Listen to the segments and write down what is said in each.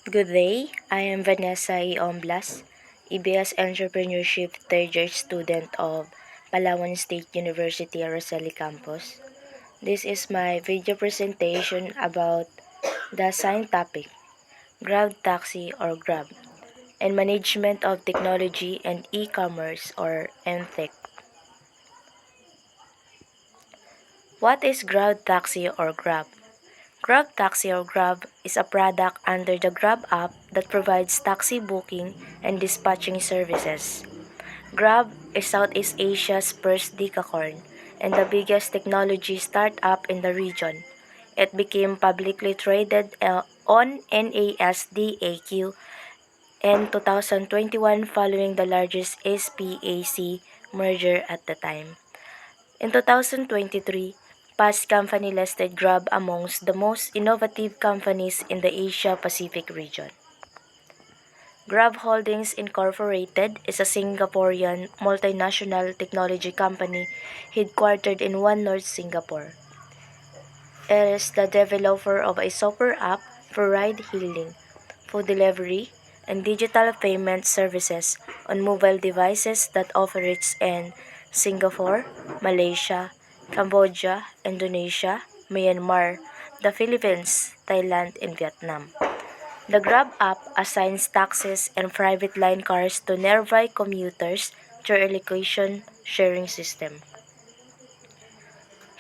Good day, I am Vanessa E. Omblas, EBS Entrepreneurship third year student of Palawan State University Araceli Campus. This is my video presentation about the assigned topic, Grab Taxi or Grab, and Management of Technology and E-Commerce or MTech. What is Grab Taxi or Grab? Grab Taxi or Grab is a product under the Grab app that provides taxi booking and dispatching services. Grab is Southeast Asia's first decacorn and the biggest technology startup in the region. It became publicly traded on NASDAQ in 2021 following the largest SPAC merger at the time. In 2023, Fast Company listed Grab amongst the most innovative companies in the Asia-Pacific region. Grab Holdings Incorporated is a Singaporean multinational technology company headquartered in One North, Singapore. It is the developer of a software app for ride-hailing, food delivery, and digital payment services on mobile devices that operates in Singapore, Malaysia, Cambodia, Indonesia, Myanmar, the Philippines, Thailand, and Vietnam. The Grab app assigns taxis and private line cars to nearby commuters through a location sharing system.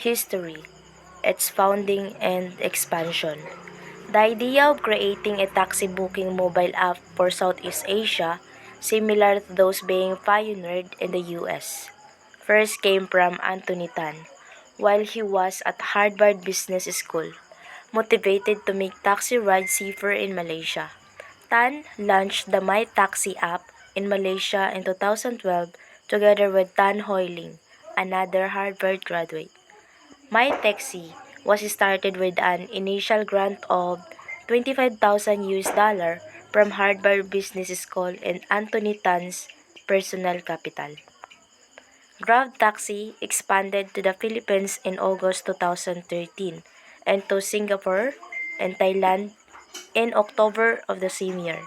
History, its founding and expansion. The idea of creating a taxi booking mobile app for Southeast Asia, similar to those being pioneered in the US, first came from Anthony Tan while he was at Harvard Business School, motivated to make taxi rides safer in Malaysia. Tan launched the My Taxi app in Malaysia in 2012 together with Tan Hoy Ling, another Harvard graduate. My Taxi was started with an initial grant of 25,000 US dollar from Harvard Business School and Anthony Tan's personal capital. Grab Taxi expanded to the Philippines in August 2013 and to Singapore and Thailand in October of the same year.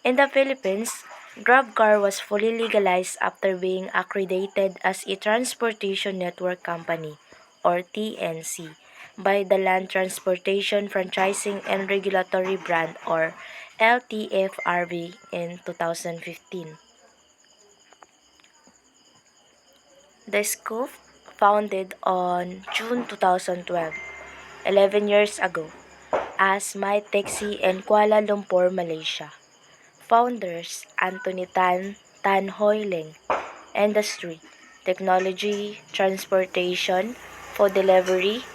In the Philippines, GrabCar was fully legalized after being accredited as a Transportation Network Company or TNC by the Land Transportation Franchising and Regulatory Brand or LTFRB in 2015. The Scoop, founded on June 2012, 11 years ago, as My Taxi in Kuala Lumpur, Malaysia. Founders Anthony Tan, Tan Hoy Ling. Industry, technology, transportation, food delivery,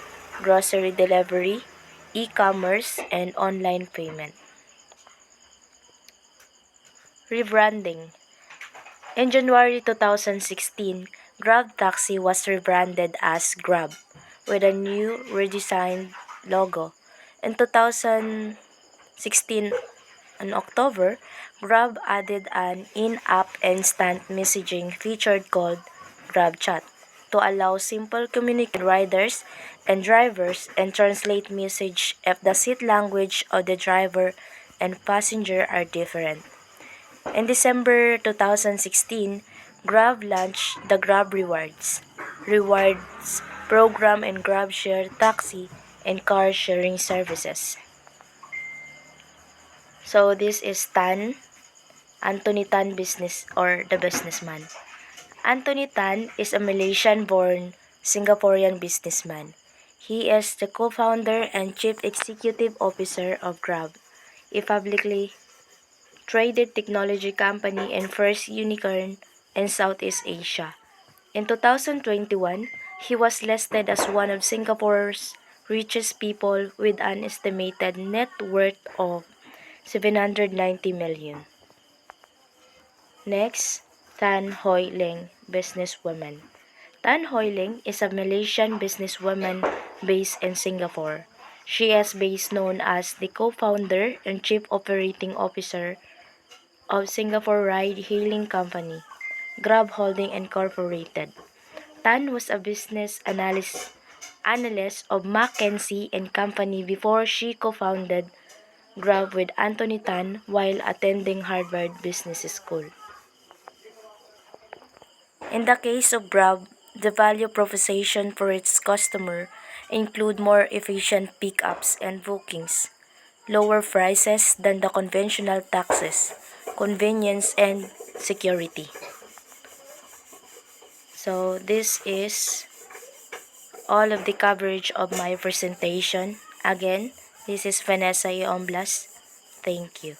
grocery delivery, e-commerce, and online payment. Rebranding. In January 2016, Grab Taxi was rebranded as Grab with a new redesigned logo. In 2016, in October, Grab added an in-app instant messaging feature called GrabChat to allow simple communication with riders and drivers and translate message if the seat language of the driver and passenger are different. In December 2016, Grab launched the Grab Rewards program and Grab Share taxi and car sharing services. So this is Anthony Tan business or the businessman. Anthony Tan is a Malaysian-born Singaporean businessman. He is the co-founder and chief executive officer of Grab, a publicly traded technology company and first unicorn in Southeast Asia. In 2021, he was listed as one of Singapore's richest people with an estimated net worth of 790 million. Next, Tan Hoy Ling, businesswoman. Tan Hoy Ling is a Malaysian businesswoman based in Singapore. She is best known as the co-founder and chief operating officer of Singapore ride-hailing company, Grab Holding Incorporated. Tan was a business analyst of McKinsey and Company before she co-founded Grab with Anthony Tan while attending Harvard Business School. In the case of Grab, the value proposition for its customer include more efficient pickups and bookings, lower prices than the conventional taxis, convenience and security. So this is all of the coverage of my presentation. Again, this is Vanessa Iomblas. Thank you.